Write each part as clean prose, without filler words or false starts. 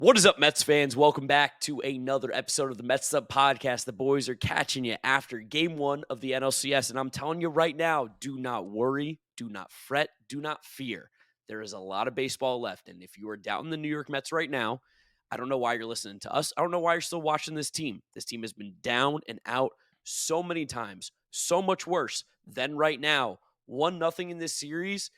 What is up, Mets fans? Welcome back to another episode of the Mets'd podcast. The boys are catching you after game one of the NLCS. And I'm telling you right now, do not worry, do not fret, do not fear. There is a lot of baseball left. And if you are doubting the New York Mets right now, I don't know why you're listening to us. I don't know why you're still watching this team. This team has been down and out so many times, so much worse than right now. 1-0 in this series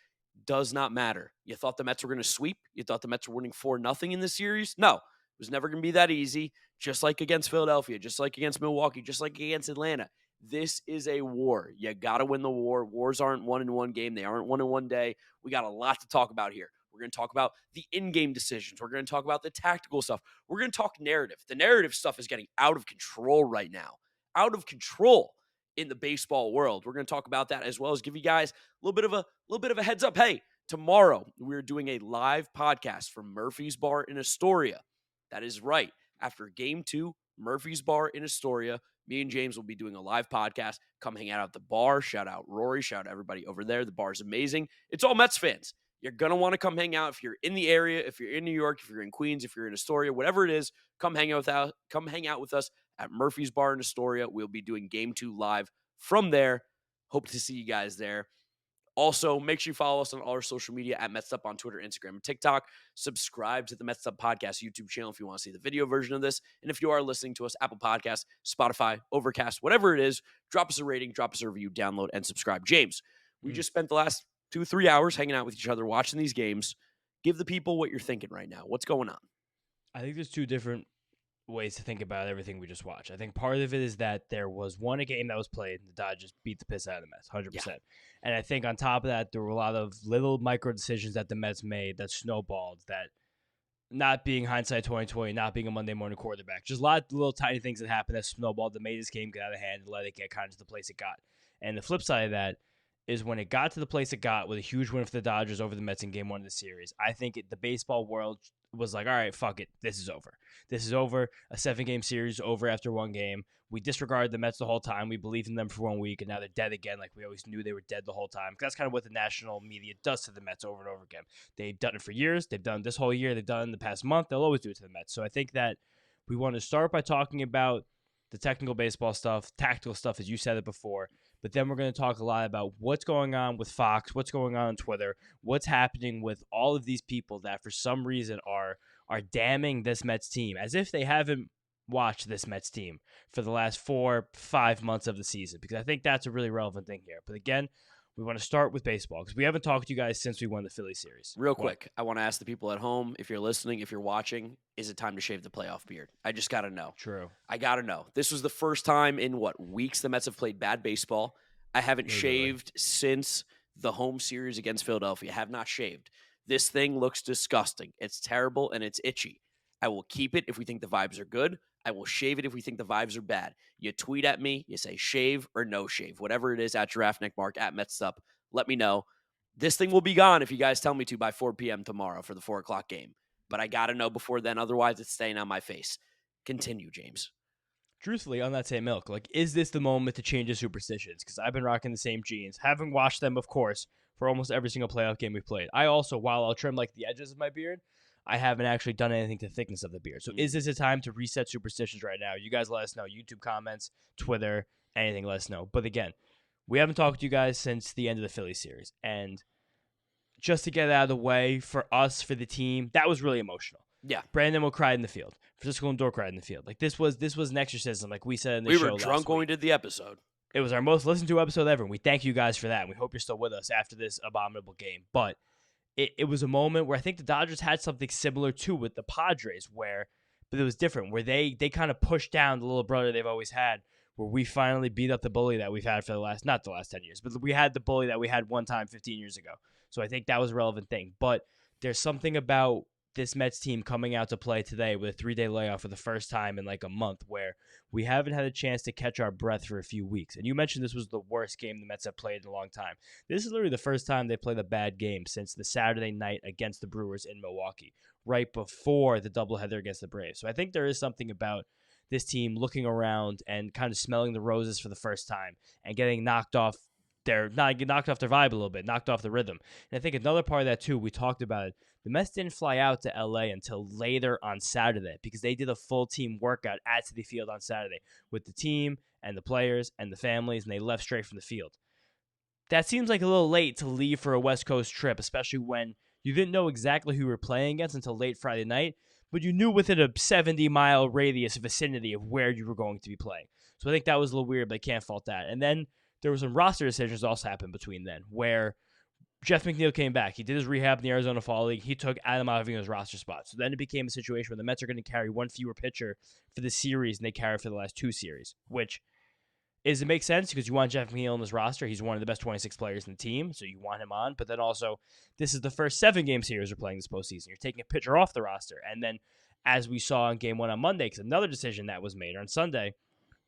does not matter. You thought the Mets were going to sweep? You thought the Mets were winning 4-0 in this series? No, it was never going to be that easy. Just like against Philadelphia, just like against Milwaukee, just like against Atlanta. This is a war. You got to win the war. Wars aren't won in one game. They aren't won in one day. We got a lot to talk about here. We're going to talk about the in-game decisions. We're going to talk about the tactical stuff. We're going to talk narrative. The narrative stuff is getting out of control right now. Out of control in the baseball world. We're going to talk about that as well as give you guys a little bit of a heads up. Hey, tomorrow we're doing a live podcast from Murphy's Bar in Astoria. That is right. After game 2, Murphy's Bar in Astoria, me and James will be doing a live podcast. Come hang out at the bar. Shout out Rory. Shout out everybody over there. The bar is amazing. It's all Mets fans. You're going to want to come hang out if you're in the area, if you're in New York, if you're in Queens, if you're in Astoria, whatever it is, come hang out with us at Murphy's Bar in Astoria. We'll be doing game 2 live from there. Hope to see you guys there. Also, make sure you follow us on all our social media at Mets'd on Twitter, Instagram, and TikTok. Subscribe to the Mets'd podcast YouTube channel if you want to see the video version of this. And if you are listening to us, Apple Podcasts, Spotify, Overcast, whatever it is, drop us a rating, drop us a review, download, and subscribe. James, we just spent the last 2-3 hours hanging out with each other, watching these games. Give the people what you're thinking right now. What's going on? I think there's two different ways to think about everything we just watched. I think part of it is that there was a game that was played, and the Dodgers beat the piss out of the Mets, 100%. Yeah. And I think on top of that, there were a lot of little micro decisions that the Mets made that snowballed, that not being hindsight 2020, not being a Monday morning quarterback, just a lot of little tiny things that happened that snowballed that made this game get out of hand and let it get kind of to the place it got. And the flip side of that is when it got to the place it got with a huge win for the Dodgers over the Mets in game 1 of the series, I think the baseball world was like, all right, fuck it. This is over. This is over. A 7-game series over after one game. We disregarded the Mets the whole time. We believed in them for 1 week, and now they're dead again like we always knew they were dead the whole time. That's kind of what the national media does to the Mets over and over again. They've done it for years. They've done this whole year. They've done it in the past month. They'll always do it to the Mets. So I think that we want to start by talking about the technical baseball stuff, tactical stuff, as you said it before. But then we're going to talk a lot about what's going on with Fox, what's going on Twitter, what's happening with all of these people that for some reason are damning this Mets team as if they haven't watched this Mets team for the last 4-5 months of the season, because I think that's a really relevant thing here. But again, we want to start with baseball because we haven't talked to you guys since we won the Philly series. Real quick, I want to ask the people at home, if you're listening, if you're watching, is it time to shave the playoff beard? I just got to know. True. I got to know. This was the first time in, weeks the Mets have played bad baseball. I haven't shaved since the home series against Philadelphia. I have not shaved. This thing looks disgusting. It's terrible, and it's itchy. I will keep it if we think the vibes are good. I will shave it if we think the vibes are bad. You tweet at me. You say shave or no shave. Whatever it is, at GiraffeNeckMark, at Mets'd. Let me know. This thing will be gone if you guys tell me to by 4 p.m. tomorrow for the 4 o'clock game. But I got to know before then. Otherwise, it's staying on my face. Continue, James. Truthfully, on that same milk, is this the moment to change the superstitions? Because I've been rocking the same jeans. Haven't washed them, of course, for almost every single playoff game we've played. I also, while I'll trim the edges of my beard, I haven't actually done anything to the thickness of the beard. So is this a time to reset superstitions right now? You guys let us know. YouTube comments, Twitter, anything, let us know. But again, we haven't talked to you guys since the end of the Philly series. And just to get it out of the way, for us, for the team, that was really emotional. Yeah. Brandon will cry in the field. Francisco Lindor cried in the field. This was an exorcism, like we said in the show. We were drunk when we did the episode. It was our most listened to episode ever, and we thank you guys for that, and we hope you're still with us after this abominable game. But it was a moment where I think the Dodgers had something similar to with the Padres, but it was different, where they kind of pushed down the little brother they've always had, where we finally beat up the bully that we've had for not the last 10 years, but we had the bully that we had one time 15 years ago. So I think that was a relevant thing. But there's something about this Mets team coming out to play today with a 3-day layoff for the first time in a month, where we haven't had a chance to catch our breath for a few weeks. And you mentioned this was the worst game the Mets have played in a long time. This is literally the first time they played a bad game since the Saturday night against the Brewers in Milwaukee, right before the doubleheader against the Braves. So I think there is something about this team looking around and kind of smelling the roses for the first time and getting knocked off they're not knocked off their vibe a little bit, knocked off the rhythm. And I think another part of that too, we talked about it. The Mets didn't fly out to LA until later on Saturday because they did a full team workout at Citi Field on Saturday with the team and the players and the families, and they left straight from the field. That seems like a little late to leave for a West Coast trip, especially when you didn't know exactly who you were playing against until late Friday night, but you knew within a 70-mile radius vicinity of where you were going to be playing. So I think that was a little weird, but I can't fault that. And then there were some roster decisions also happened between then, where Jeff McNeil came back. He did his rehab in the Arizona Fall League. He took Adam Ottavino's roster spot. So then it became a situation where the Mets are going to carry one fewer pitcher for the series than they carried for the last 2 series, which it makes sense because you want Jeff McNeil on this roster. He's one of the best 26 players in the team, so you want him on. But then also, this is the first 7-game series we're playing this postseason. You're taking a pitcher off the roster. And then, as we saw in Game 1 on Monday, because another decision that was made on Sunday,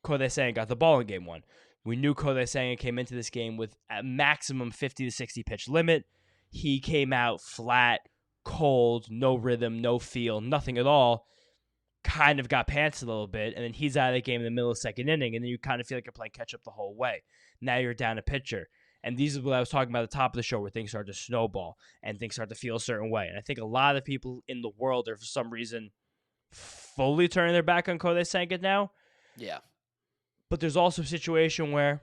Kodai Senga got the ball in Game 1. We knew Kodai Senga came into this game with a maximum 50 to 60 pitch limit. He came out flat, cold, no rhythm, no feel, nothing at all. Kind of got pants a little bit, and then he's out of the game in the middle of the second inning, and then you kind of feel like you're playing catch up the whole way. Now you're down a pitcher. And these are what I was talking about at the top of the show where things start to snowball and things start to feel a certain way. And I think a lot of people in the world are, for some reason, fully turning their back on Kodai Senga now. Yeah. But there's also a situation where,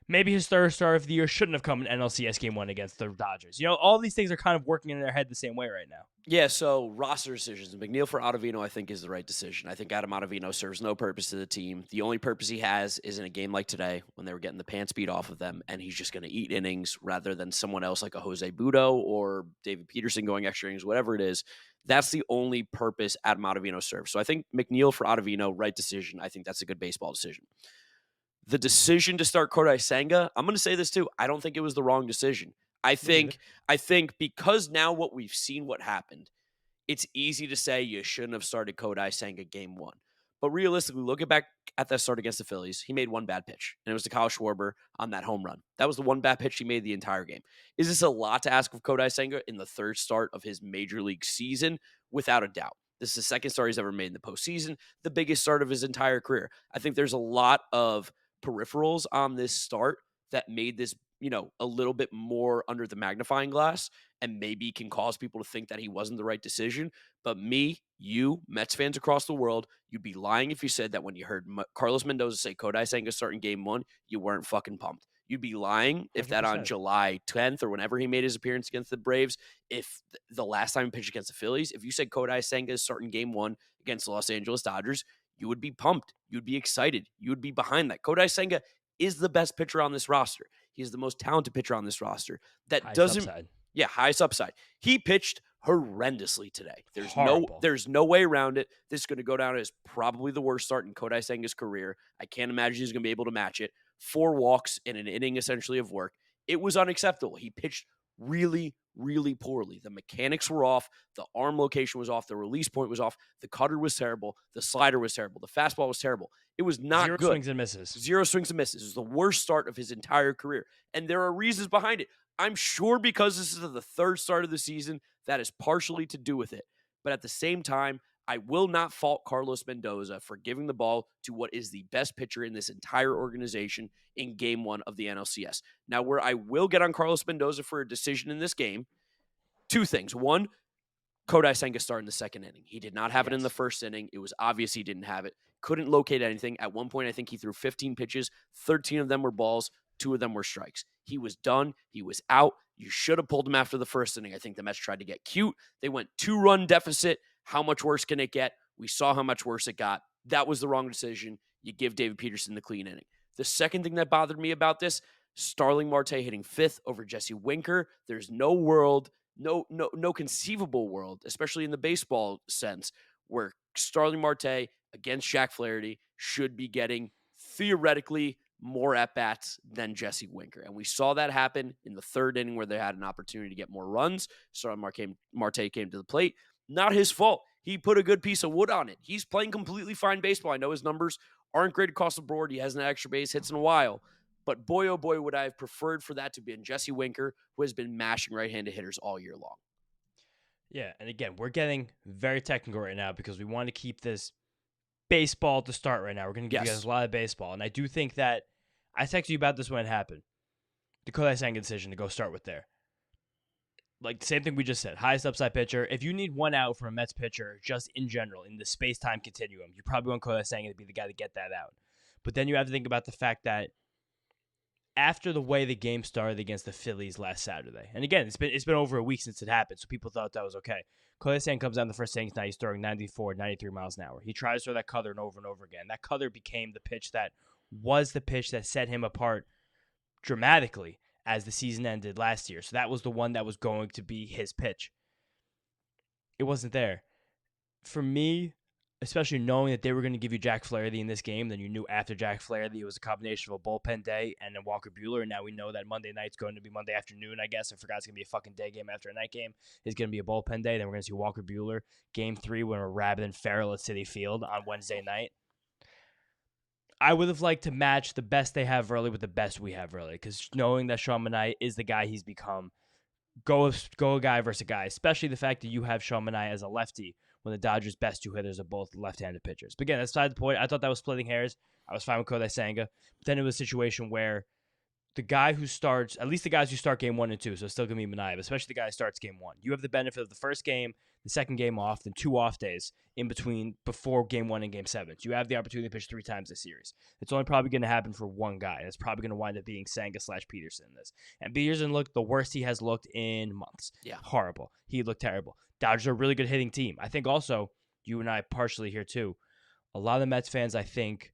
maybe his third start of the year shouldn't have come in NLCS Game 1 against the Dodgers. You know, all these things are kind of working in their head the same way right now. Yeah, so roster decisions. McNeil for Ottavino, I think, is the right decision. I think Adam Ottavino serves no purpose to the team. The only purpose he has is in a game like today when they were getting the pants beat off of them, and he's just going to eat innings rather than someone else like a Jose Budo or David Peterson going extra innings, whatever it is. That's the only purpose Adam Ottavino serves. So I think McNeil for Ottavino, right decision. I think that's a good baseball decision. The decision to start Kodai Senga, I'm going to say this too. I don't think it was the wrong decision. I think because now what we've seen what happened, it's easy to say you shouldn't have started Kodai Senga Game 1. But realistically, looking back at that start against the Phillies, he made one bad pitch, and it was to Kyle Schwarber on that home run. That was the one bad pitch he made the entire game. Is this a lot to ask of Kodai Senga in the third start of his major league season? Without a doubt. This is the second start he's ever made in the postseason, the biggest start of his entire career. I think there's a lot of peripherals on this start that made this, a little bit more under the magnifying glass and maybe can cause people to think that he wasn't the right decision. But me, you, Mets fans across the world, you'd be lying if you said that when you heard Carlos Mendoza say Kodai Senga starting Game 1, you weren't fucking pumped. You'd be lying if that 100%. on July 10th or whenever he made his appearance against the Braves, if the last time he pitched against the Phillies, if you said Kodai Senga is starting Game 1 against the Los Angeles Dodgers, you would be pumped. You'd be excited. You would be behind that. Kodai Senga is the best pitcher on this roster. He's the most talented pitcher on this roster. Highest upside. He pitched horrendously today. There's no way around it. This is going to go down as probably the worst start in Kodai Senga's career. I can't imagine he's going to be able to match it. 4 walks in an inning essentially of work. It was unacceptable. He pitched really, really poorly. The mechanics were off. The arm location was off. The release point was off. The cutter was terrible. The slider was terrible. The fastball was terrible. It was not good. 0 swings and misses. 0 swings and misses. It was the worst start of his entire career. And there are reasons behind it. I'm sure because this is the third start of the season, that is partially to do with it. But at the same time, I will not fault Carlos Mendoza for giving the ball to what is the best pitcher in this entire organization in Game 1 of the NLCS. Now, where I will get on Carlos Mendoza for a decision in this game, 2 things. 1, Kodai Senga started in the second inning. He did not have it in the first inning. It was obvious he didn't have it. Couldn't locate anything. At one point, I think he threw 15 pitches. 13 of them were balls. 2 of them were strikes. He was done. He was out. You should have pulled him after the first inning. I think the Mets tried to get cute. They went 2-run deficit. How much worse can it get? We saw how much worse it got. That was the wrong decision. You give David Peterson the clean inning. The second thing that bothered me about this, Starling Marte hitting 5th over Jesse Winker. There's no world, no conceivable world, especially in the baseball sense, where Starling Marte against Jack Flaherty should be getting theoretically more at-bats than Jesse Winker. And we saw that happen in the third inning where they had an opportunity to get more runs. Starling Marte came to the plate. Not his fault. He put a good piece of wood on it. He's playing completely fine baseball. I know his numbers aren't great across the board. He hasn't had extra base hits in a while. But boy, oh boy, would I have preferred for that to be Jesse Winker, who has been mashing right-handed hitters all year long. Yeah, and again, we're getting very technical right now because we want to keep this baseball to start right now. We're going to give you guys a lot of baseball. And I do think that I texted you about this when it happened. the Kodai Senga decision to go start with there. Like the same thing we just said, highest upside pitcher. If you need one out from a Mets pitcher, just in general, in the space-time continuum, you probably want Kodai Senga to be the guy to get that out. But then you have to think about the fact that after the way the game started against the Phillies last Saturday, and again, it's been over a week since it happened, so people thought that was okay. Kodai Senga comes out in the first inning tonight, he's throwing 94, 93 miles an hour. He tries to throw that cutter over and over again. That cutter became the pitch that was the pitch that set him apart dramatically as the season ended last year. So that was the one that was going to be his pitch. It wasn't there. For me, especially knowing that they were going to give you Jack Flaherty in this game, then you knew after Jack Flaherty it was a combination of a bullpen day and then Walker Buehler, and now we know that Monday night's going to be Monday afternoon, I guess. I forgot it's going to be a fucking day game after a night game. It's going to be a bullpen day. Then we're going to see Walker Buehler. Game 3 when we're rabbiting Farrell at Citi Field on Wednesday night. I would have liked to match the best they have early with the best we have early, because knowing that Sean Manaea is the guy he's become, go a guy versus a guy, especially the fact that you have Sean Manaea as a lefty when the Dodgers' best two hitters are both left-handed pitchers. But again, that's beside the point. I thought that was splitting hairs. I was fine with Kodai Senga. But then it was a situation where the guy who starts, at least the guys who start game 1 and 2, so it's still going to be Manaea, but especially the guy who starts game 1. You have the benefit of the first game, the second game off, then 2 off days in between before game 1 and game 7. So you have the opportunity to pitch 3 times this series. It's only probably going to happen for one guy. It's probably going to wind up being Senga/Peterson in this. And Peterson looked the worst he has looked in months. Yeah. Horrible. He looked terrible. Dodgers are a really good hitting team. I think also, you and I partially here too, a lot of the Mets fans, I think,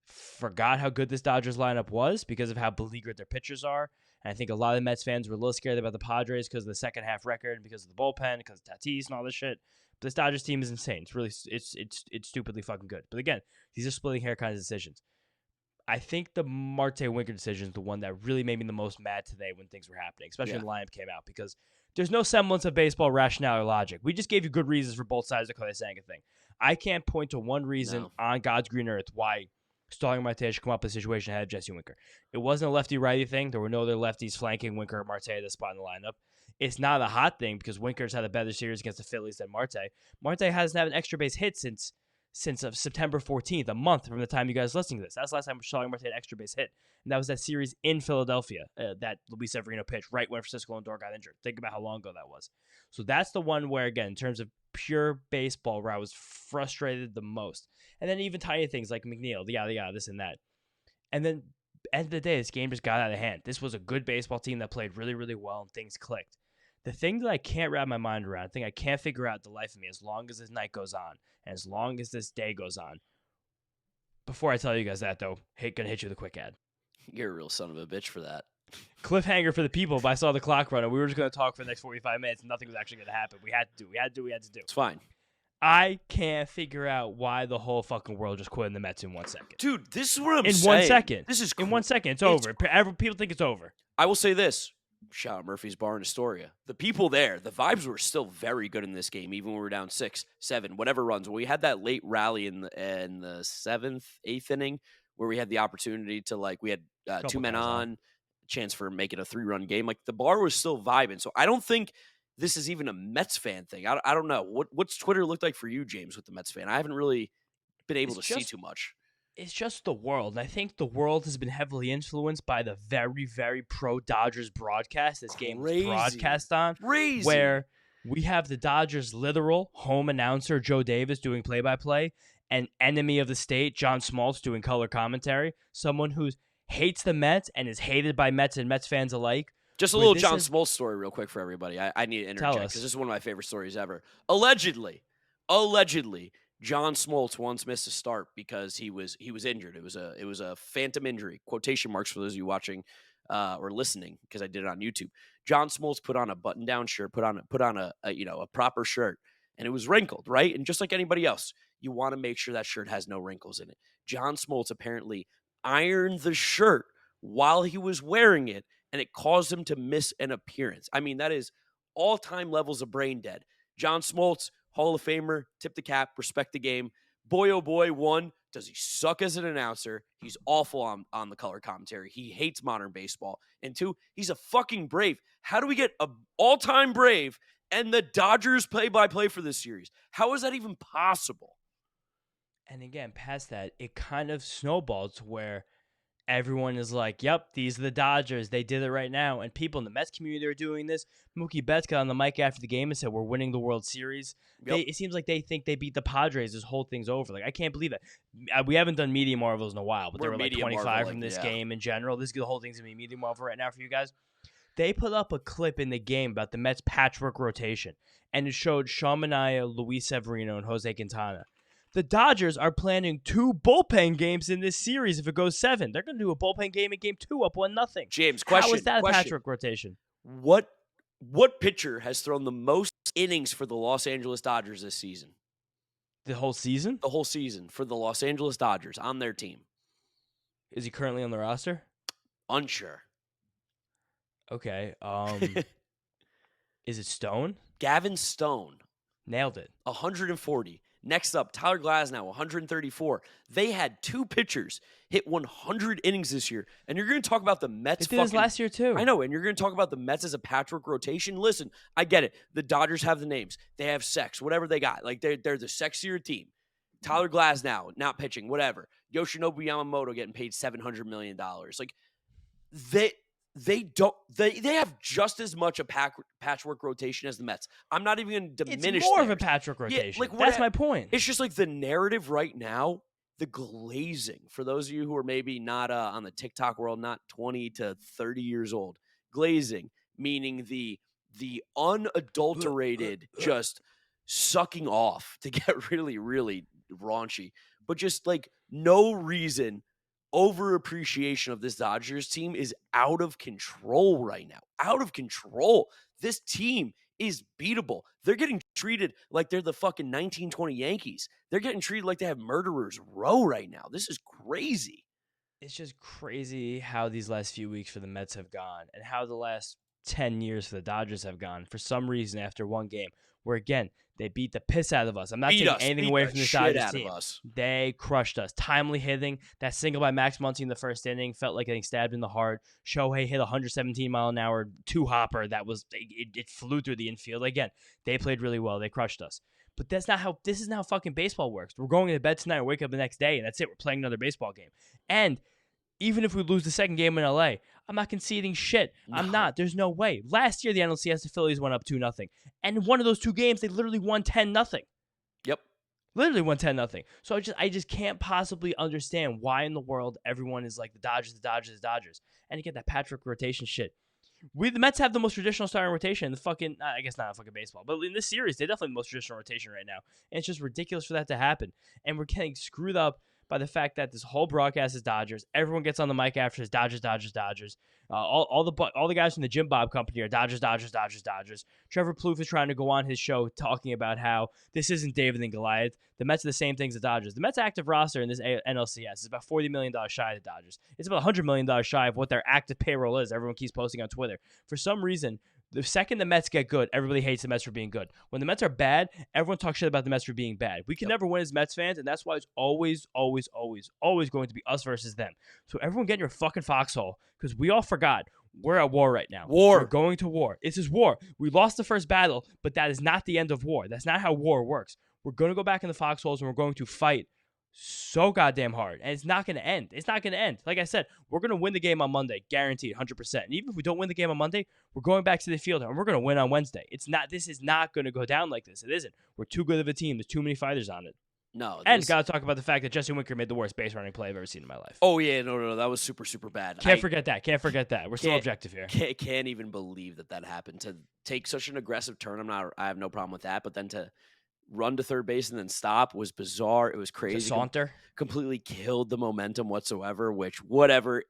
forgot how good this Dodgers lineup was because of how beleaguered their pitchers are. And I think a lot of the Mets fans were a little scared about the Padres because of the second half record, because of the bullpen, because of Tatis and all this shit. But this Dodgers team is insane. It's really, it's stupidly fucking good. But again, these are splitting hair kinds of decisions. I think the Marte Winker decision is the one that really made me the most mad today when things were happening, especially when the lineup came out, because there's no semblance of baseball rationale or logic. We just gave you good reasons for both sides of the Kodai Senga thing. I can't point to one reason on God's green earth why Starling Marte should come up with a situation ahead of Jesse Winker. It wasn't a lefty-righty thing. There were no other lefties flanking Winker or Marte at this spot in the lineup. It's not a hot thing because Winker's had a better series against the Phillies than Marte. Marte hasn't had an extra base hit since September 14th, a month from the time you guys listening to this. That's the last time Starling Marte had an extra base hit. And that was that series in Philadelphia that Luis Severino pitched right when Francisco Lindor got injured. Think about how long ago that was. So that's the one where, again, in terms of pure baseball, where I was frustrated the most. And then even tiny things like McNeil, yada, this and that. And then, end of the day, this game just got out of hand. This was a good baseball team that played really, really well, and things clicked. The thing that I can't wrap my mind around, the thing I can't figure out the life of me as long as this night goes on, and as long as this day goes on. Before I tell you guys that, though, gonna hit you with a quick ad. You're a real son of a bitch for that. Cliffhanger for the people, but I saw the clock run, and we were just going to talk for the next 45 minutes, and nothing was actually going to happen. We had to do. It's fine. I can't figure out why the whole fucking world just quit in the Mets in 1 second. Dude, this is what I'm saying. In 1 second. This is in 1 second. It's over. People think it's over. I will say this. Shout out Murphy's Bar in Astoria. The people there, the vibes were still very good in this game, even when we were down 6, 7, whatever runs. When we had that late rally in the 7th, 8th inning, where we had the opportunity to, like, we had 2 men on, chance for making a 3-run game. Like, the bar was still vibing. So I don't think this is even a Mets fan thing. I don't know. What's Twitter looked like for you, James, with the Mets fan? I haven't really been able to see too much. It's just the world. I think the world has been heavily influenced by the very, very pro-Dodgers broadcast this game was broadcast on. Crazy. Where we have the Dodgers' literal home announcer, Joe Davis, doing play-by-play, and enemy of the state, John Smoltz, doing color commentary. Someone who hates the Mets and is hated by Mets and Mets fans alike. Just a little John Smoltz story real quick for everybody. I need to interject because this is one of my favorite stories ever. Allegedly, John Smoltz once missed a start because he was injured. It was a phantom injury, quotation marks for those of you watching or listening, because I did it on YouTube. John Smoltz put on a button-down shirt, put on a proper shirt, and it was wrinkled, right? And just like anybody else, you want to make sure that shirt has no wrinkles in it. John Smoltz apparently ironed the shirt while he was wearing it, and it caused him to miss an appearance. I mean, that is all-time levels of brain dead. John Smoltz, Hall of Famer, tip the cap, respect the game. Boy, oh boy, 1, does he suck as an announcer? He's awful on the color commentary. He hates modern baseball. And 2, he's a fucking Brave. How do we get an all-time Brave and the Dodgers play-by-play for this series? How is that even possible? And again, past that, it kind of snowballed to where everyone is like, yep, these are the Dodgers. They did it right now. And people in the Mets community are doing this. Mookie Betts got on the mic after the game and said, we're winning the World Series. Yep. It seems like they think they beat the Padres. This whole thing's over. Like, I can't believe it. We haven't done Media Marvels in a while, but We're there were like Media 25 Marvel, from this yeah. game in general. The whole thing's going to be Media Marvel right now for you guys. They put up a clip in the game about the Mets' patchwork rotation, and it showed Sean Manaea, Luis Severino, and Jose Quintana. The Dodgers are planning 2 bullpen games in this series if it goes 7. They're going to do a bullpen game in game 2 up 1-0. James, How is that a patchwork rotation? What pitcher has thrown the most innings for the Los Angeles Dodgers this season? The whole season? The whole season for the Los Angeles Dodgers on their team. Is he currently on the roster? Unsure. Okay. Is it Stone? Gavin Stone. Nailed it. 140. Next up, Tyler Glasnow, 134. They had 2 pitchers hit 100 innings this year. And you're going to talk about the Mets. They did this last year, too. I know, and you're going to talk about the Mets as a patchwork rotation. Listen, I get it. The Dodgers have the names. They have sex, whatever they got. Like, they're the sexier team. Tyler Glasnow, not pitching, whatever. Yoshinobu Yamamoto getting paid $700 million. Like, they have just as much a patchwork rotation as the Mets. I'm not even going to diminish. It's more theirs. of a patchwork rotation. Yeah, like that's my point. It's just like the narrative right now, the glazing. For those of you who are maybe not on the TikTok world, not 20 to 30 years old, glazing meaning the unadulterated just sucking off to get really, really raunchy, but just like no reason. Overappreciation of this Dodgers team is out of control right now. Out of control. This team is beatable. They're getting treated like they're the fucking 1920 Yankees. They're getting treated like they have murderers row right now. This is crazy. It's just crazy how these last few weeks for the Mets have gone and how the last 10 years for the Dodgers have gone for some reason after one game where, again, they beat the piss out of us. I'm not taking anything away from this Dodgers team. They crushed us. Timely hitting. That single by Max Muncy in the first inning felt like getting stabbed in the heart. Shohei hit a 117-mile-an-hour 2-hopper that was it flew through the infield. Again, they played really well. They crushed us. But this is not how fucking baseball works. We're going to bed tonight and wake up the next day, and that's it. We're playing another baseball game. And even if we lose the second game in LA, I'm not conceding shit. No. I'm not. There's no way. Last year, the NLCS, the Phillies went up 2-0. And in one of those 2 games, they literally won 10-0. Yep. Literally won 10-0. So I just can't possibly understand why in the world everyone is like the Dodgers, the Dodgers, the Dodgers. And you get that Patrick rotation shit. The Mets have the most traditional starting rotation in the fucking, I guess not in fucking baseball, but in this series, they're definitely the most traditional rotation right now. And it's just ridiculous for that to happen. And we're getting screwed up by the fact that this whole broadcast is Dodgers. Everyone gets on the mic after it's Dodgers, Dodgers, Dodgers. All the guys from the Jim Bob Company are Dodgers, Dodgers, Dodgers, Dodgers. Trevor Plouffe is trying to go on his show talking about how this isn't David and Goliath. The Mets are the same thing as the Dodgers. The Mets' active roster in this NLCS is about $40 million shy of the Dodgers. It's about $100 million shy of what their active payroll is. Everyone keeps posting on Twitter. For some reason, the second the Mets get good, everybody hates the Mets for being good. When the Mets are bad, everyone talks shit about the Mets for being bad. We can never win as Mets fans, and that's why it's always, always, always, always going to be us versus them. So everyone get in your fucking foxhole, because we all forgot we're at war right now. We're going to war. This is war. We lost the first battle, but that is not the end of war. That's not how war works. We're going to go back in the foxholes, and we're going to fight so goddamn hard, and it's not going to end. It's not going to end. Like I said, we're going to win the game on Monday, guaranteed, 100%. And even if we don't win the game on Monday, we're going back to the field, and we're going to win on Wednesday. This is not going to go down like this. It isn't. We're too good of a team. There's too many fighters on it. No. And got to talk about the fact that Jesse Winker made the worst base running play I've ever seen in my life. Oh, yeah. No. That was super, super bad. Can't forget that. We're still objective here. Can't even believe that happened. To take such an aggressive turn, I have no problem with that. But then to run to third base and then stop was bizarre. It was crazy. The saunter completely killed the momentum whatsoever, which whatever.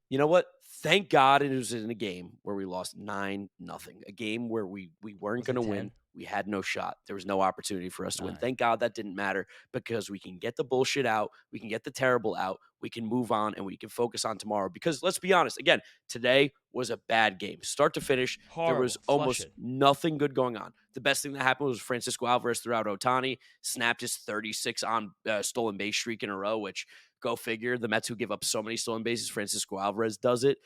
You know what? Thank God it was in a game where we lost 9-0. A game where we weren't going to win. We had no shot. There was no opportunity for us to win. Thank God that didn't matter, because we can get the bullshit out. We can get the terrible out. We can move on, and we can focus on tomorrow. Because let's be honest, again, today was a bad game. Start to finish, horrible. There was almost nothing good going on. The best thing that happened was Francisco Alvarez threw out Ohtani, snapped his 36 on stolen base streak in a row, which, go figure, the Mets who give up so many stolen bases, Francisco Alvarez does it.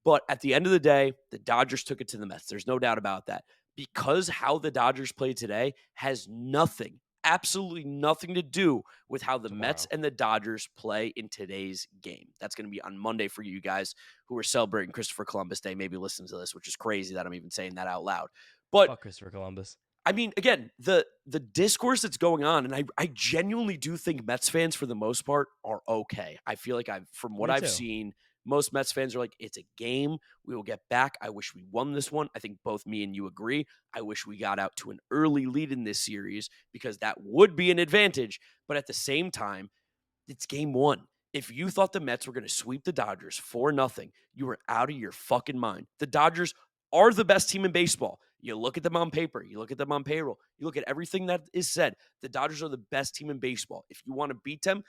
But at the end of the day, the Dodgers took it to the Mets. There's no doubt about that. Because how the Dodgers played today has nothing, absolutely nothing to do with how the Mets Tomorrow. and the Dodgers play in today's game. That's going to be on Monday for you guys who are celebrating Christopher Columbus Day. Maybe listen to this, which is crazy that I'm even saying that out loud. But Fuck Christopher Columbus. I mean, again, the discourse that's going on, and I genuinely do think Mets fans, for the most part, are okay. I feel like from what Me I've too. seen, most Mets fans are like, it's a game. We will get back. I wish we won this one. I think both me and you agree. I wish we got out to an early lead in this series because that would be an advantage. But at the same time, it's game one. If you thought the Mets were going to sweep the Dodgers 4-0, you were out of your fucking mind. The Dodgers are the best team in baseball. You look at them on paper, you look at them on payroll, you look at everything that is said. The Dodgers are the best team in baseball. If you want to beat them,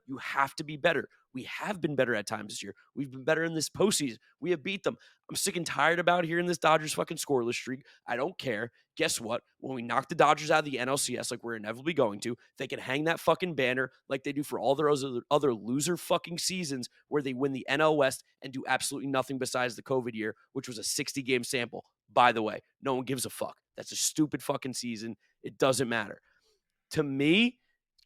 you have to be better. We have been better at times this year. We've been better in this postseason. We have beat them. I'm sick and tired about hearing this Dodgers fucking scoreless streak. I don't care. Guess what? When we knock the Dodgers out of the NLCS, like we're inevitably going to, they can hang that fucking banner like they do for all their other loser fucking seasons where they win the NL West and do absolutely nothing besides the COVID year, which was a 60-game sample. By the way, no one gives a fuck. That's a stupid fucking season. It doesn't matter. To me,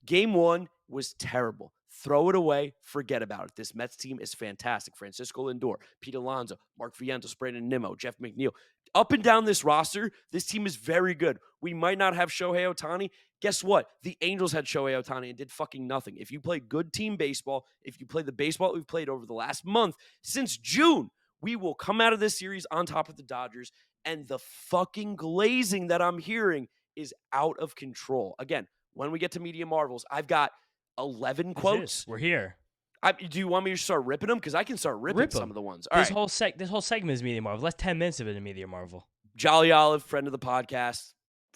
game one was terrible. Throw it away. Forget about it. This Mets team is fantastic. Francisco Lindor, Pete Alonso, Mark Vientos, Brandon Nimmo, Jeff McNeil. Up and down this roster, this team is very good. We might not have Shohei Ohtani. Guess what? The Angels had Shohei Ohtani and did fucking nothing. If you play good team baseball, if you play the baseball we've played over the last month, since June, we will come out of this series on top of the Dodgers. And the fucking glazing that I'm hearing is out of control. Again, when we get to Media Marvels, I've got 11 quotes. We're here. Do you want me to start ripping them? Because I can start ripping some of the ones. All this right. whole segment is Media Marvel. Let's 10 minutes of it in Media Marvel. Jolly Olive, friend of the podcast,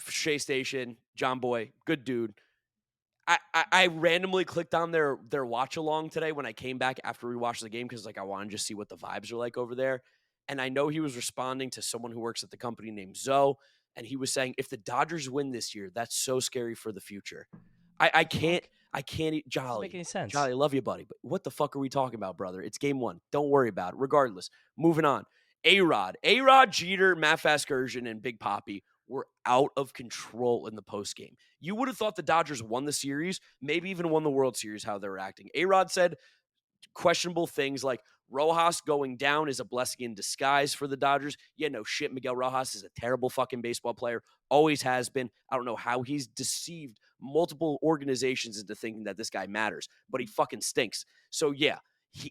Shea Station, John Boy, good dude. I randomly clicked on their watch along today when I came back after we watched the game because I wanted to just see what the vibes are like over there. And I know he was responding to someone who works at the company named Zoe, and he was saying, if the Dodgers win this year, that's so scary for the future. I can't Jolly. Doesn't make any sense. Jolly, I love you, buddy, but what the fuck are we talking about, brother? It's game one. Don't worry about it. Regardless, moving on. A-Rod, Jeter, Matt Vasgersian, and Big Papi were out of control in the postgame. You would have thought the Dodgers won the series, maybe even won the World Series, how they were acting. A-Rod said questionable things like Rojas going down is a blessing in disguise for the Dodgers. Yeah, no shit. Miguel Rojas is a terrible fucking baseball player. Always has been. I don't know how he's deceived multiple organizations into thinking that this guy matters, but he fucking stinks. So yeah,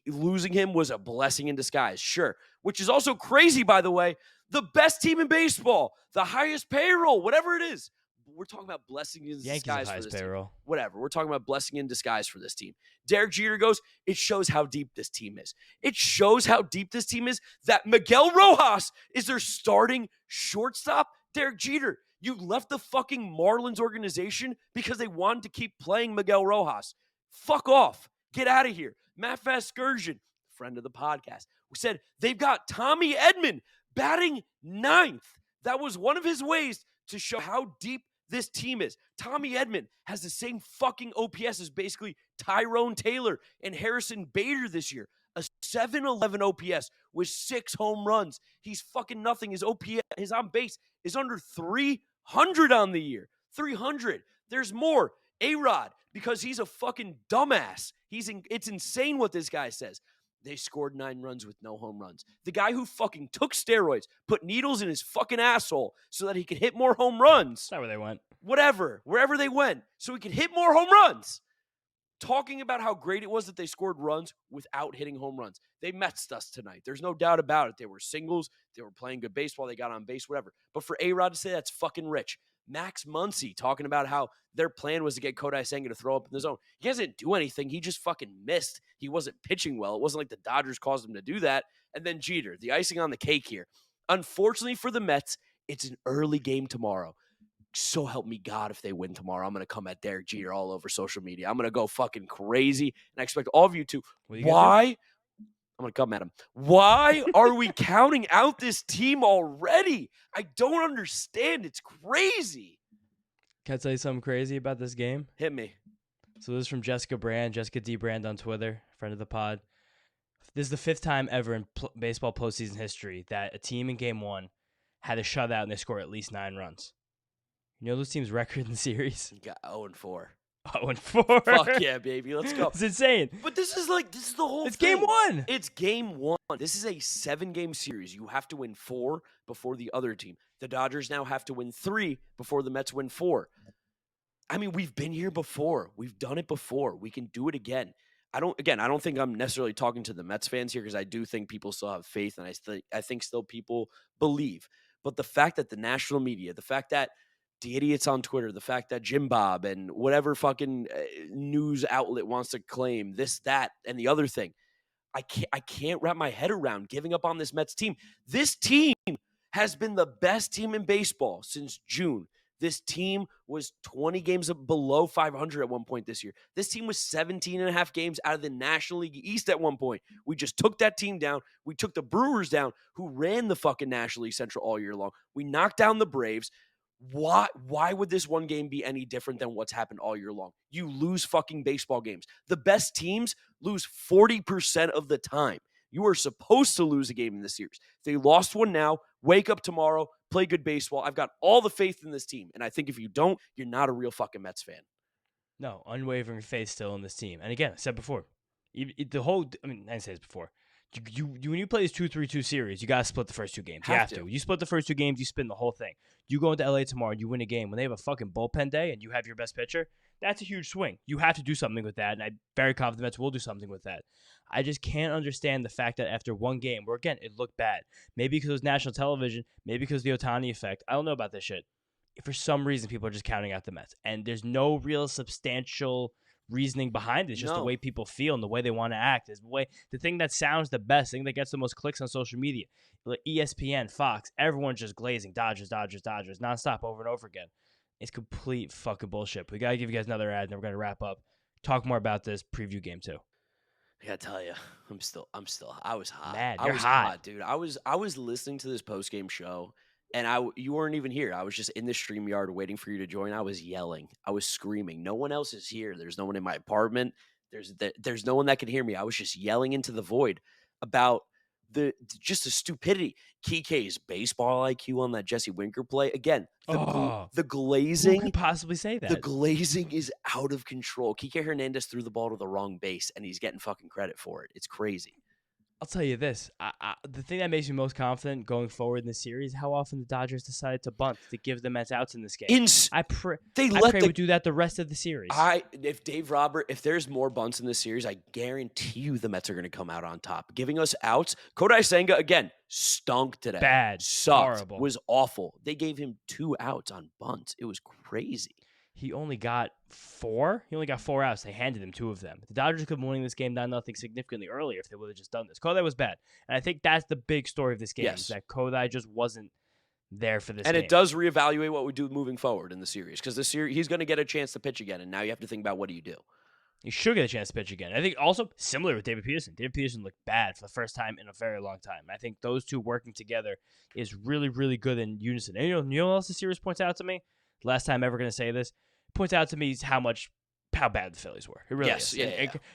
losing him was a blessing in disguise. Sure. Which is also crazy, by the way. The best team in baseball, the highest payroll, whatever it is. We're talking about blessing in disguise for this team. Whatever. We're talking about blessing in disguise for this team. Derek Jeter goes, it shows how deep this team is. It shows how deep this team is that Miguel Rojas is their starting shortstop. Derek Jeter, you left the fucking Marlins organization because they wanted to keep playing Miguel Rojas. Fuck off. Get out of here. Matt Vasgersian, friend of the podcast, said they've got Tommy Edman batting ninth. That was one of his ways to show how deep this team is. Tommy Edman has the same fucking OPS as basically Tyrone Taylor and Harrison Bader this year. A 711 OPS with 6 home runs. He's fucking nothing. His OPS, his on base is under 300 on the year. 300. There's more. A-Rod, because he's a fucking dumbass. It's insane what this guy says. They scored 9 runs with no home runs. The guy who fucking took steroids, put needles in his fucking asshole so that he could hit more home runs. That's not where they went. Whatever, wherever they went, so he could hit more home runs. Talking about how great it was that they scored runs without hitting home runs. They Mets'd us tonight. There's no doubt about it. They were singles. They were playing good baseball. They got on base, whatever. But for A-Rod to say that's fucking rich. Max Muncy talking about how their plan was to get Kodai Senga to throw up in the zone. He doesn't do anything. He just fucking missed. He wasn't pitching well. It wasn't like the Dodgers caused him to do that. And then Jeter, the icing on the cake here. Unfortunately for the Mets, it's an early game tomorrow. So help me God, if they win tomorrow, I'm going to come at Derek Jeter all over social media. I'm going to go fucking crazy. And I expect all of you to. Why? I'm going to come at him. Why are we counting out this team already? I don't understand. It's crazy. Can I tell you something crazy about this game? Hit me. So this is from Jessica D. Brand on Twitter, friend of the pod. This is the 5th time ever in baseball postseason history that a team in game 1 had a shutout and they score at least 9 runs. You know this team's record in the series? You got 0-4. 0-4. Fuck yeah, baby. Let's go. It's insane. But this is the whole It's thing. game one. It's game one. This is a 7-game series. You have to win 4 before the other team. The Dodgers now have to win 3 before the Mets win 4. I mean, we've been here before. We've done it before. We can do it again. I don't think I'm necessarily talking to the Mets fans here because I do think people still have faith and I think still people believe. But the fact that the national media, the fact that the idiots on Twitter, the fact that Jim Bob and whatever fucking news outlet wants to claim this, that, and the other thing, I can't wrap my head around giving up on this Mets team. This team has been the best team in baseball since June. This team was 20 games below 500 at one point this year. This team was 17 and a half games out of the National League East at one point. We just took that team down. We took the Brewers down, who ran the fucking National League Central all year long. We knocked down the Braves. Why would this one game be any different than what's happened all year long? You lose fucking baseball games. The best teams lose 40% of the time. You are supposed to lose a game in this series. They lost one now. Wake up tomorrow. Play good baseball. I've got all the faith in this team. And I think if you don't, you're not a real fucking Mets fan. No, unwavering faith still in this team. And again, I said before, I didn't say this before. When you play this 2-3-2 series, you got to split the first 2 games. You have to. You split the first 2 games, you spin the whole thing. You go into LA tomorrow and you win a game when they have a fucking bullpen day and you have your best pitcher. That's a huge swing. You have to do something with that, and I'm very confident the Mets will do something with that. I just can't understand the fact that after one game, where again, it looked bad. Maybe because it was national television, maybe because of the Ohtani effect. I don't know about this shit. For some reason, people are just counting out the Mets. And there's no real substantial reasoning behind it. It's just the way people feel and the way they want to act. Is the thing that sounds the best, the thing that gets the most clicks on social media. Like ESPN, Fox, everyone's just glazing Dodgers, nonstop over and over again. It's complete fucking bullshit. We got to give you guys another ad, and then we're going to wrap up. Talk more about this preview game 2. I gotta tell you, I was hot. Mad, I you're was hot, dude. I was listening to this post game show, and you weren't even here. I was just in the StreamYard waiting for you to join. I was yelling, I was screaming. No one else is here. There's no one in my apartment. There's no one that can hear me. I was just yelling into the void about the stupidity. Kike's baseball IQ on that Jesse Winker play. Again, the glazing. Who could possibly say that? The glazing is out of control. Kike Hernandez threw the ball to the wrong base, and he's getting fucking credit for it. It's crazy. I'll tell you this. The thing that makes me most confident going forward in this series, how often the Dodgers decided to bunt to give the Mets outs in this game. I pray we do that the rest of the series. If there's more bunts in this series, I guarantee you the Mets are going to come out on top. Giving us outs. Kodai Senga, again, stunk today. Bad. Sucked. Horrible. Was awful. They gave him 2 outs on bunts. It was crazy. He only got 4. He only got 4 outs. They handed him 2 of them. The Dodgers could have winning this game 9-0 significantly earlier if they would have just done this. Kodai was bad. And I think that's the big story of this game, is that Kodai just wasn't there for this game. And it does reevaluate what we do moving forward in the series, because this series he's going to get a chance to pitch again, and now you have to think about what do you do. He should get a chance to pitch again. I think also similar with David Peterson. David Peterson looked bad for the first time in a very long time. I think those two working together is really, really good in unison. And you know what else the series points out to me? Last time ever going to say this. Points out to me how bad the Phillies were. It really is.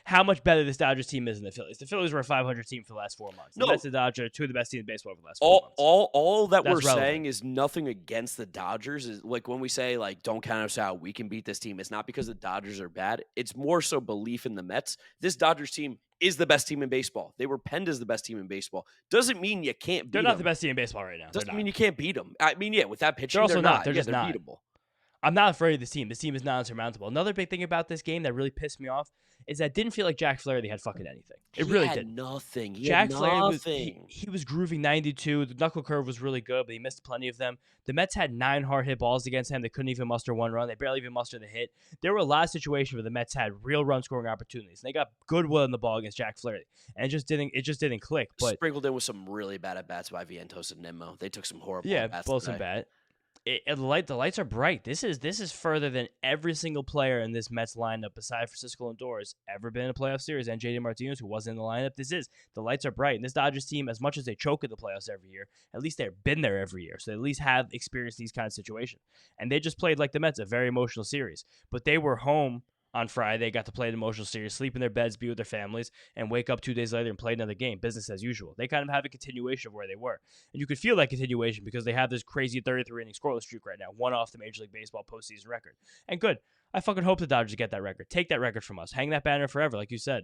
How much better this Dodgers team is than the Phillies. The Phillies were a 500 team for the last 4 months. The Mets and Dodgers are 2 of the best teams in baseball for the last 4 months. All that That's we're relevant. saying is nothing against the Dodgers. Is like when we say like don't count us out, we can beat this team. It's not because the Dodgers are bad. It's more so belief in the Mets. This Dodgers team is the best team in baseball. They were penned as the best team in baseball. Doesn't mean you can't beat them. They're not the best team in baseball right now. Doesn't mean you can't beat them. I mean, with that pitching, They're also not. They're just not. beatable. I'm not afraid of this team. This team is not insurmountable. Another big thing about this game that really pissed me off is that it didn't feel like Jack Flaherty had fucking anything. It really didn't. Nothing. Jack Flaherty was grooving 92. The knuckle curve was really good, but he missed plenty of them. The Mets had 9 hard hit balls against him. They couldn't even muster 1 run. They barely even mustered the hit. There were a lot of situations where the Mets had real run scoring opportunities. And they got goodwill in the ball against Jack Flaherty, and it just didn't click. But sprinkled in with some really bad at bats by Vientos and Nimmo. They took some horrible at bats. Both some bad. The lights are bright. This is further than every single player in this Mets lineup, besides Francisco Lindor's, ever been in a playoff series. And JD Martinez, who wasn't in the lineup. The lights are bright. And this Dodgers team, as much as they choke in the playoffs every year, at least they've been there every year. So they at least have experienced these kind of situations. And they just played like the Mets, a very emotional series. But they were home on Friday, got to play an emotional series, sleep in their beds, be with their families, and wake up 2 days later and play another game, business as usual. They kind of have a continuation of where they were. And you could feel that continuation because they have this crazy 33-inning scoreless streak right now, one off the Major League Baseball postseason record. And good. I fucking hope the Dodgers get that record. Take that record from us. Hang that banner forever, like you said.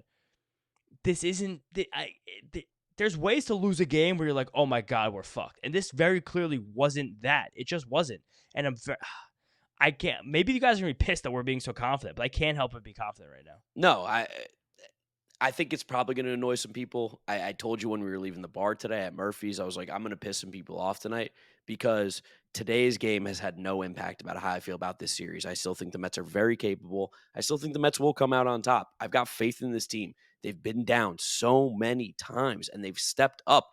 This isn't... There's ways to lose a game where you're like, oh my God, we're fucked. And this very clearly wasn't that. It just wasn't. And I can't. Maybe you guys are going to be pissed that we're being so confident, but I can't help but be confident right now. No, I think it's probably going to annoy some people. I told you when we were leaving the bar today at Murphy's, I was like, I'm going to piss some people off tonight because today's game has had no impact about how I feel about this series. I still think the Mets are very capable. I still think the Mets will come out on top. I've got faith in this team. They've been down so many times and they've stepped up.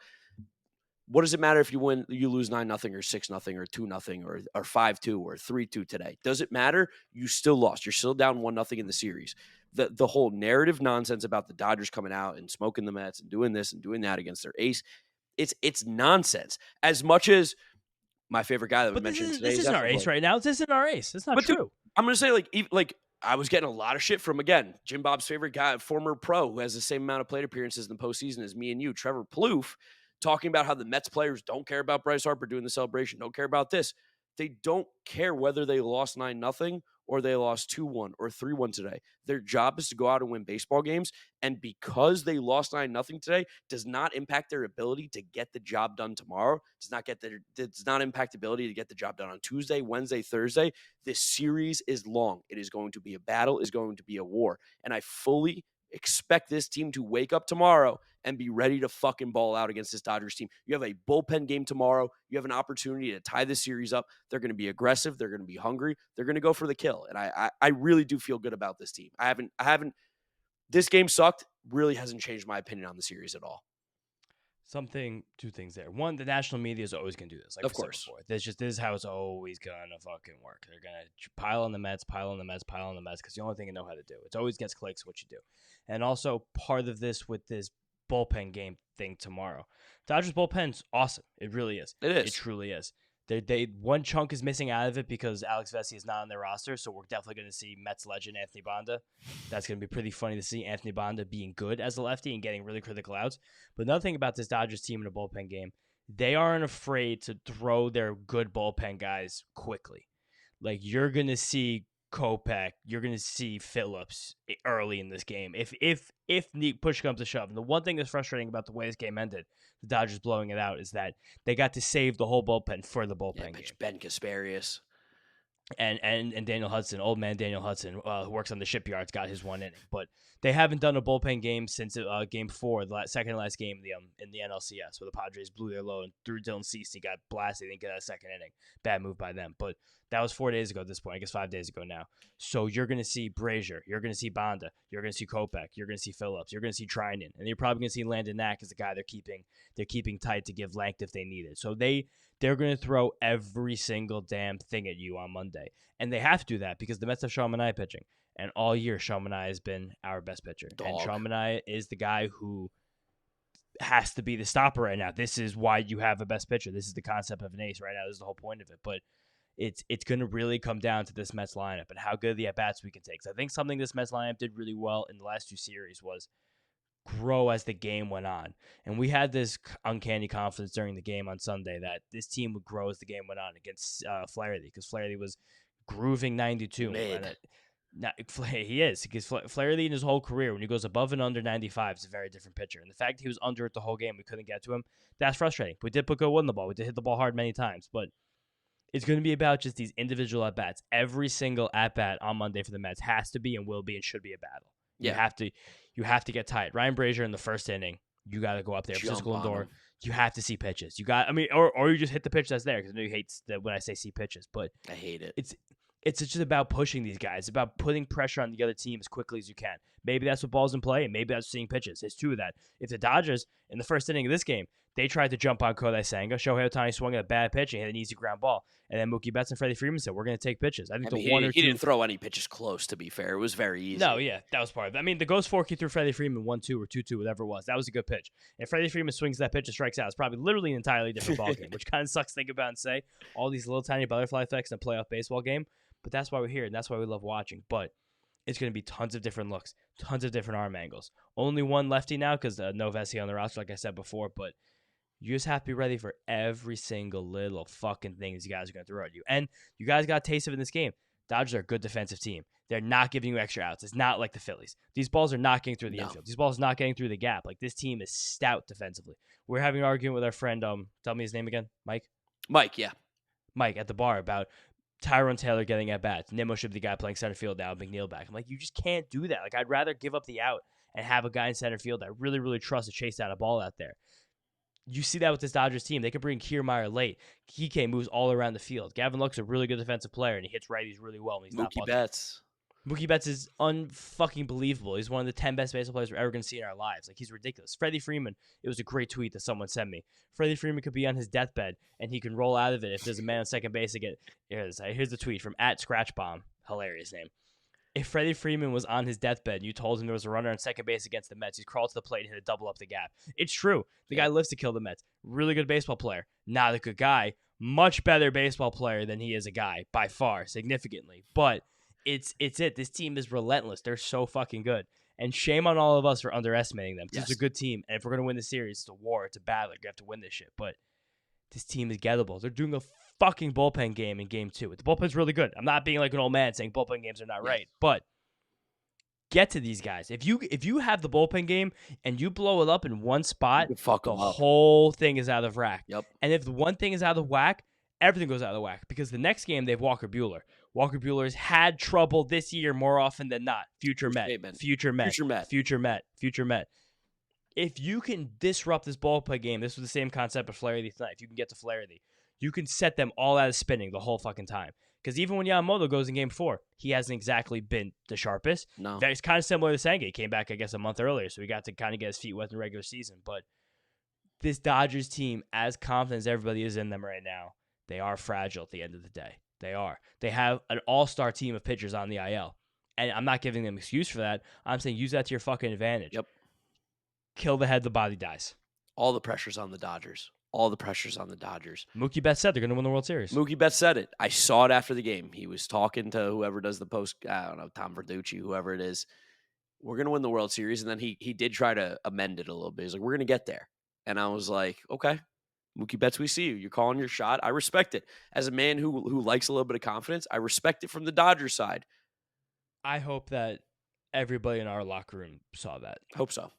What does it matter if you lose 9-0 or 6-0 or 2-0 or 5-2 or 3-2 today? Does it matter? You still lost. You're still down 1-0 in the series. The whole narrative nonsense about the Dodgers coming out and smoking the Mets and doing this and doing that against their ace, it's nonsense. As much as my favorite guy that we mentioned today, this isn't our ace right now. This isn't our ace. It's not true. Dude, I'm gonna say like I was getting a lot of shit from, again, Jim Bob's favorite guy, former pro who has the same amount of plate appearances in the postseason as me and you, Trevor Plouffe, talking about how the Mets players don't care about Bryce Harper doing the celebration, don't care about this. They don't care whether they lost 9-0 or they lost 2-1 or 3-1 today. Their job is to go out and win baseball games, and because they lost 9-0 today does not impact their ability to get the job done tomorrow. Does not impact the ability to get the job done on Tuesday, Wednesday, Thursday. This series is long. It is going to be a battle, is going to be a war, and I fully expect this team to wake up tomorrow and be ready to fucking ball out against this Dodgers team. You have a bullpen game tomorrow. You have an opportunity to tie this series up. They're going to be aggressive. They're going to be hungry. They're going to go for the kill. And I really do feel good about this team. I haven't, this game sucked. Really hasn't changed my opinion on the series at all. Two things there. One, the national media is always going to do this. Like of course. This is how it's always going to fucking work. They're going to pile on the Mets, because the only thing they know how to do. It always gets clicks what you do. And also part of this with this bullpen game thing tomorrow. Dodgers bullpen's awesome. It really is. It is. It truly is. One chunk is missing out of it because Alex Vesey is not on their roster, so we're definitely going to see Mets legend Anthony Banda. That's going to be pretty funny to see Anthony Banda being good as a lefty and getting really critical outs. But another thing about this Dodgers team in a bullpen game, they aren't afraid to throw their good bullpen guys quickly. Like, you're going to see Kopech, you're going to see Phillips early in this game. If push comes to shove. And the one thing that's frustrating about the way this game ended, the Dodgers blowing it out, is that they got to save the whole bullpen for the bullpen game. Ben Kasparius. And Daniel Hudson, old man Daniel Hudson, who works on the shipyards, got his one inning. But they haven't done a bullpen game since Game 4, the second to last game in the NLCS, where the Padres blew their load and threw Dylan Cease. He got blasted. He didn't get a second inning. Bad move by them. But that was 4 days ago at this point. I guess 5 days ago now. So you're going to see Brazier. You're going to see Banda. You're going to see Kopech. You're going to see Phillips. You're going to see Trinan. And you're probably going to see Landon Knack as the guy they're keeping tight to give length if they need it. So they're going to throw every single damn thing at you on Monday. And they have to do that because the Mets have Sean Manaea pitching. And all year, Sean Manaea has been our best pitcher. Dog. And Sean Manaea is the guy who has to be the stopper right now. This is why you have a best pitcher. This is the concept of an ace right now. This is the whole point of it. But it's going to really come down to this Mets lineup and how good the at-bats we can take. So I think something this Mets lineup did really well in the last two series was grow as the game went on. And we had this uncanny confidence during the game on Sunday that this team would grow as the game went on against Flaherty, because Flaherty was grooving 92. He is, because Flaherty in his whole career, when he goes above and under 95, is a very different pitcher. And the fact that he was under it the whole game, we couldn't get to him, that's frustrating. We did put good wood in the ball. We did hit the ball hard many times, but it's going to be about just these individual at-bats. Every single at-bat on Monday for the Mets has to be and will be and should be a battle. Yeah. You have to get tight. Ryan Brazier in the first inning, you got to go up there, physical indoor. You have to see pitches. Or you just hit the pitch that's there, because I know you hate that when I say see pitches, but I hate it. It's just about pushing these guys. It's about putting pressure on the other team as quickly as you can. Maybe that's what ball's in play, and maybe that's seeing pitches. It's two of that. If the Dodgers, in the first inning of this game, they tried to jump on Kodai Senga, Shohei Ohtani swung at a bad pitch and hit an easy ground ball, and then Mookie Betts and Freddie Freeman said, we're going to take pitches. He didn't throw any pitches close, to be fair. It was very easy. No, yeah, that was part of it. I mean, the ghost fork he threw Freddie Freeman 1-2 or 2-2, whatever it was. That was a good pitch. And Freddie Freeman swings that pitch and strikes out. It's probably literally an entirely different ballgame, which kind of sucks to think about and say. All these little tiny butterfly effects in a playoff baseball game. But that's why we're here, and that's why we love watching. But it's going to be tons of different looks, tons of different arm angles. Only one lefty now because no Vesey on the roster, like I said before, but you just have to be ready for every single little fucking thing these guys are going to throw at you. And you guys got a taste of it in this game. Dodgers are a good defensive team. They're not giving you extra outs. It's not like the Phillies. These balls are not getting through the infield. These balls are not getting through the gap. Like, this team is stout defensively. We're having an argument with our friend, tell me his name again, Mike? Mike, yeah. Mike at the bar about Tyrone Taylor getting at bats. Nimmo should be the guy playing center field now, McNeil back. I'm like, you just can't do that. Like, I'd rather give up the out and have a guy in center field that I really, really trust to chase down a ball out there. You see that with this Dodgers team. They could bring Kiermaier late. Kike moves all around the field. Gavin Lux is a really good defensive player, and he hits righties really well. When he's not Mookie Betts. Mookie Betts is unfucking believable. He's one of the 10 best baseball players we're ever going to see in our lives. Like, he's ridiculous. Freddie Freeman, it was a great tweet that someone sent me. Freddie Freeman could be on his deathbed, and he can roll out of it if there's a man on second base again. Here's the tweet from @ScratchBomb. Hilarious name. If Freddie Freeman was on his deathbed and you told him there was a runner on second base against the Mets, he'd crawl to the plate and hit a double up the gap. It's true. The guy lives to kill the Mets. Really good baseball player. Not a good guy. Much better baseball player than he is a guy, by far, significantly. But it's it. This team is relentless. They're so fucking good. And shame on all of us for underestimating them. Yes. It's a good team. And if we're going to win the series, it's a war. It's a battle. You have to win this shit. But this team is gettable. They're doing a fucking bullpen game in game 2. The bullpen's really good. I'm not being like an old man saying bullpen games are not right. But get to these guys. If you have the bullpen game and you blow it up in one spot, the whole thing is out of whack. Yep. And if the one thing is out of whack, everything goes out of whack. Because the next game, they have Walker Buehler. Walker Buehler's had trouble this year more often than not. Future Met. If you can disrupt this bullpen game, this was the same concept of Flaherty tonight. If you can get to Flaherty, you can set them all out of spinning the whole fucking time. Because even when Yamamoto goes in game 4, he hasn't exactly been the sharpest. No. It's kind of similar to Senga. He came back, I guess, a month earlier, so he got to kind of get his feet wet in the regular season. But this Dodgers team, as confident as everybody is in them right now, they are fragile at the end of the day. They are. They have an all-star team of pitchers on the IL. And I'm not giving them an excuse for that. I'm saying use that to your fucking advantage. Yep. Kill the head, the body dies. All the pressure's on the Dodgers. Mookie Betts said they're going to win the World Series. Mookie Betts said it. I saw it after the game. He was talking to whoever does the post, I don't know, Tom Verducci, whoever it is. We're going to win the World Series. And then he did try to amend it a little bit. He's like, we're going to get there. And I was like, okay, Mookie Betts, we see you. You're calling your shot. I respect it. As a man who likes a little bit of confidence, I respect it from the Dodgers side. I hope that everybody in our locker room saw that. Hope so.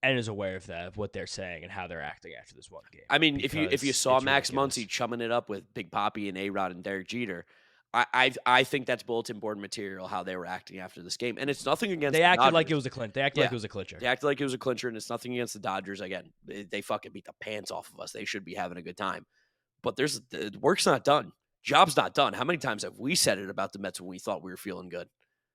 And is aware of that, of what they're saying and how they're acting after this one game. I mean, if you saw Max Muncy chumming it up with Big Papi and A-Rod and Derek Jeter, I think that's bulletin board material how they were acting after this game, and it's nothing against. They acted Dodgers. Like it was a clinch. They acted like it was a clincher. They acted like it was a clincher, and it's nothing against the Dodgers. Again, they fucking beat the pants off of us. They should be having a good time, but the work's not done. Job's not done. How many times have we said it about the Mets when we thought we were feeling good?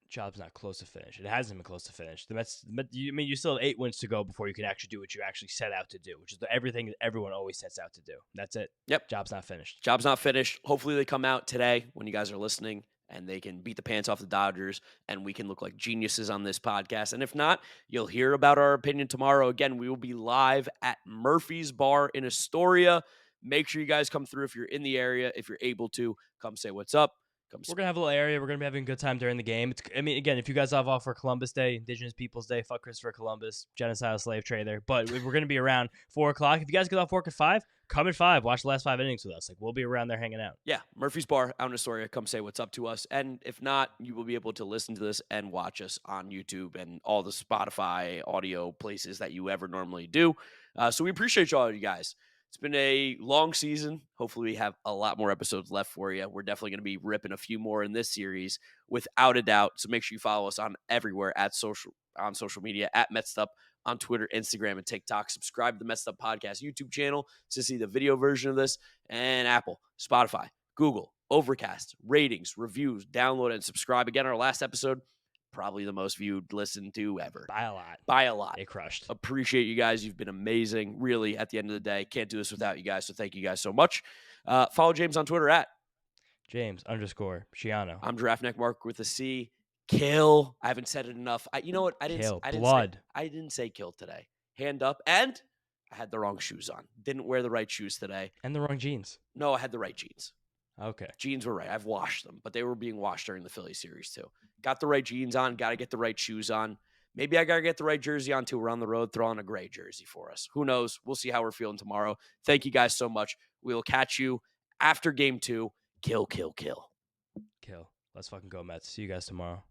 Job's not close to finish. It hasn't been close to finish. The Mets, you still have 8 wins to go before you can actually do what you actually set out to do, which is everything that everyone always sets out to do. That's it. Yep. Job's not finished. Job's not finished. Hopefully they come out today when you guys are listening and they can beat the pants off the Dodgers and we can look like geniuses on this podcast. And if not, you'll hear about our opinion tomorrow. Again, we will be live at Murphy's Bar in Astoria. Make sure you guys come through if you're in the area. If you're able to, come say what's up. We're going to have a little area. We're going to be having a good time during the game. Again, if you guys have off for Columbus Day, Indigenous Peoples Day, fuck Christopher Columbus, genocidal slave trader. But we're going to be around 4 o'clock. If you guys get off work at 5, come at 5. Watch the last 5 innings with us. Like, we'll be around there hanging out. Yeah, Murphy's Bar out in Astoria. Come say what's up to us. And if not, you will be able to listen to this and watch us on YouTube and all the Spotify audio places that you ever normally do. So we appreciate all of you guys. It's been a long season. Hopefully we have a lot more episodes left for you. We're definitely going to be ripping a few more in this series without a doubt. So make sure you follow us on everywhere on social media at Mets'd on Twitter, Instagram, and TikTok. Subscribe to the Mets'd Podcast YouTube channel to see the video version of this, and Apple, Spotify, Google, Overcast, ratings, reviews, download, and subscribe. Again, our last episode, probably the most viewed, listened to ever. By a lot. They crushed. Appreciate you guys. You've been amazing. Really, at the end of the day, can't do this without you guys. So thank you guys so much. Follow James on Twitter at James_Shiano. I'm Giraffe Neck Mark with a C. Kill. I haven't said it enough. You know what? I didn't say kill today. Hand up. And I had the wrong shoes on. Didn't wear the right shoes today. And the wrong jeans. No, I had the right jeans. Okay. Jeans were right. I've washed them, but they were being washed during the Philly series too. Got the right jeans on, got to get the right shoes on. Maybe I got to get the right jersey on too. We're on the road, throw on a gray jersey for us. Who knows? We'll see how we're feeling tomorrow. Thank you guys so much. We will catch you after game 2. Kill, kill, kill. Kill. Let's fucking go, Mets. See you guys tomorrow.